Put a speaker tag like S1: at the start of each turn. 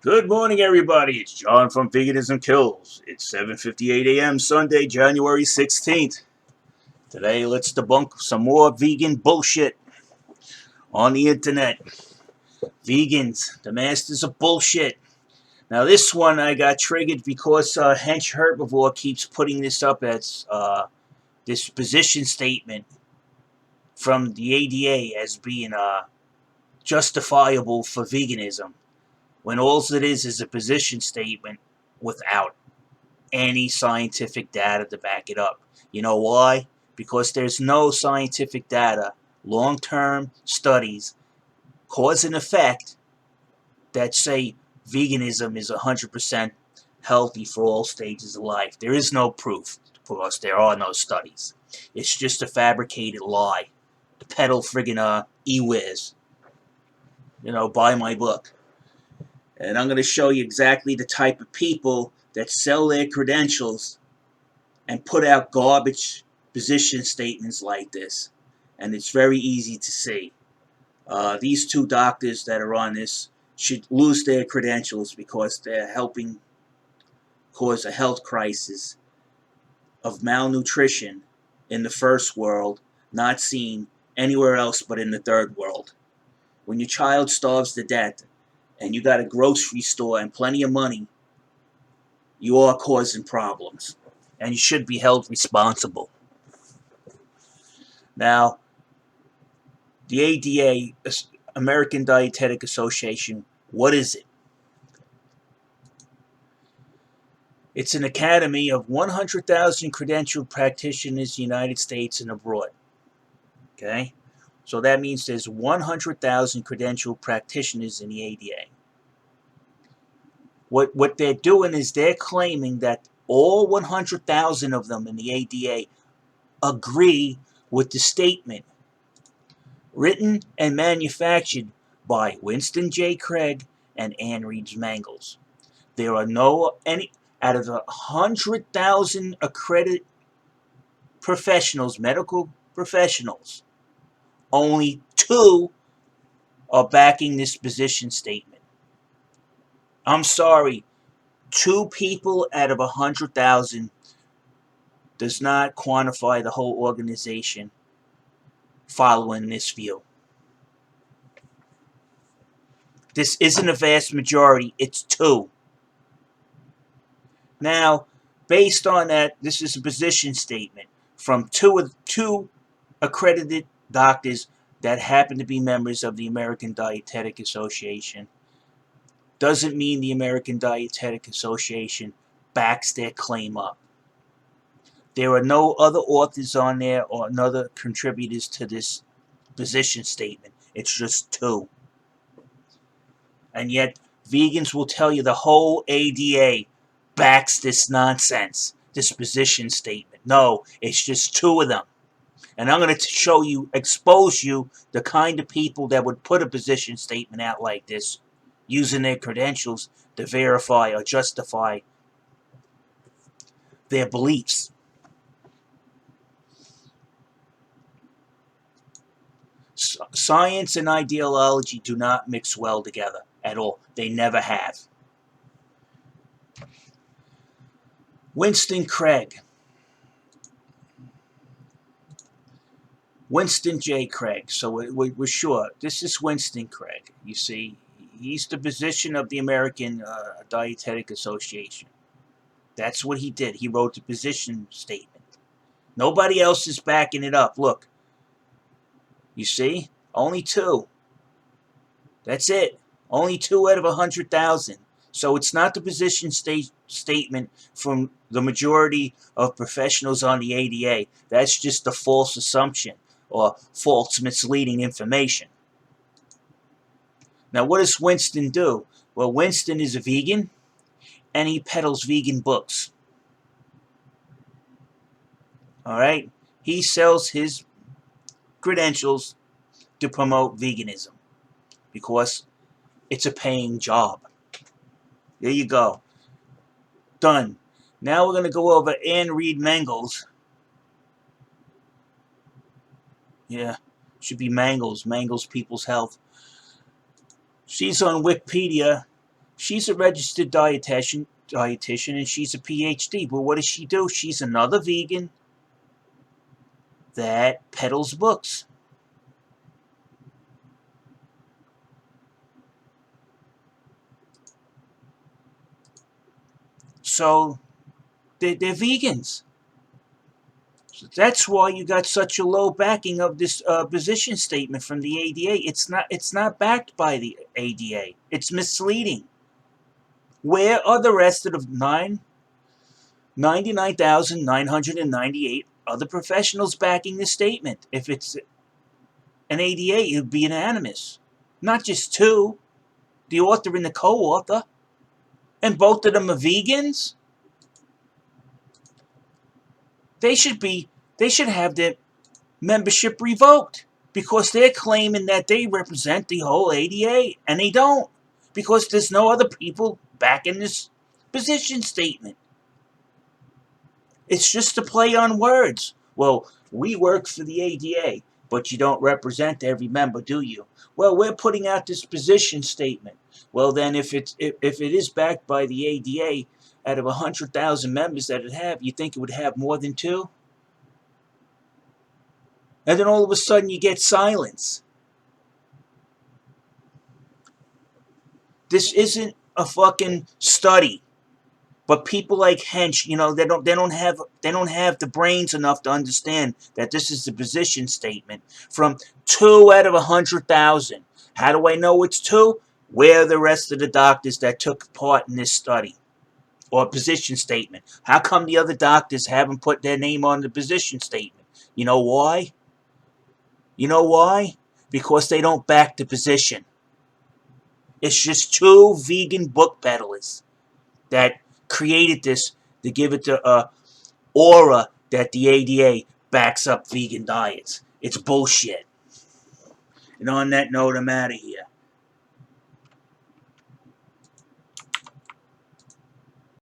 S1: Good morning, everybody. It's John from Veganism KILLS. It's 7:58 a.m. Sunday, January 16th. Today, let's debunk some more vegan bullshit on the internet. Vegans, the masters of bullshit. Now, this one I got triggered because Hench Herbivore keeps putting this up as this position statement from the ADA as being justifiable for veganism, when all it is a position statement without any scientific data to back it up. You know why? Because there's no scientific data, long-term studies, cause and effect, that say veganism is 100% healthy for all stages of life. There is no proof, because there are no studies. It's just a fabricated lie. The peddle friggin' e-whiz. Buy my book. And I'm going to show you exactly the type of people that sell their credentials and put out garbage position statements like this. And it's very easy to see. These two doctors that are on this should lose their credentials because they're helping cause a health crisis of malnutrition in the first world, not seen anywhere else but in the third world. When your child starves to death and you got a grocery store and plenty of money, you are causing problems. And you should be held responsible. Now, the ADA, American Dietetic Association, what is it? It's an academy of 100,000 credentialed practitioners in the United States and abroad. Okay? So that means there's 100,000 credentialed practitioners in the ADA. What they're doing is they're claiming that all 100,000 of them in the ADA agree with the statement written and manufactured by Winston J. Craig and Ann Reeves Mangels. There are any out of 100,000 accredited professionals, medical professionals, only 2 are backing this position statement. I'm sorry, 2 people out of 100,000 does not quantify the whole organization following this view. This isn't a vast majority, it's 2. Now, based on that, this is a position statement from two accredited doctors that happen to be members of the American Dietetic Association. Doesn't mean the American Dietetic Association backs their claim up. There are no other authors on there or other contributors to this position statement. It's just 2. And yet, vegans will tell you the whole ADA backs this nonsense, this position statement. No, it's just 2 of them. And I'm going to expose you the kind of people that would put a position statement out like this, using their credentials to verify or justify their beliefs. Science and ideology do not mix well together at all. They never have. Winston Craig. Winston J. Craig. So we're sure. This is Winston Craig. You see, he's the position of the American Dietetic Association. That's what he did. He wrote the position statement. Nobody else is backing it up. Look. You see? Only 2. That's it. Only 2 out of 100,000. So it's not the position statement from the majority of professionals on the ADA. That's just a false assumption or false misleading information. Now, what does Winston do? Well, Winston is a vegan, and he peddles vegan books. All right? He sells his credentials to promote veganism because it's a paying job. There you go. Done. Now we're going to go over Ann Reeves Mangels. Yeah, should be Mangels. Mangels People's Health. She's on Wikipedia She's a registered dietitian, and she's a PhD. But what does she do? She's another vegan that peddles books. So they're vegans. So that's why you got such a low backing of this position statement from the ADA. It's not backed by the ADA. It's misleading. Where are the rest of the 99,998 other professionals backing this statement? If it's an ADA, it would be unanimous. Not just two, the author and the co-author. And both of them are vegans. They should have their membership revoked because they're claiming that they represent the whole ADA, and they don't, because there's no other people backing this position statement. It's just a play on words. Well, we work for the ADA, but you don't represent every member, do you? Well, we're putting out this position statement. Well, then, if it is backed by the ADA, out of 100,000 members that it have, you think it would have more than two? And then all of a sudden you get silence. This isn't a fucking study. But people like Hench, they don't have the brains enough to understand that this is the position statement from 2 out of 100,000. How do I know it's 2? Where are the rest of the doctors that took part in this study or position statement? How come the other doctors haven't put their name on the position statement? You know why? You know why? Because they don't back the position. It's just 2 vegan book peddlers that created this to give it the aura that the ADA backs up vegan diets. It's bullshit. And on that note, I'm out of here.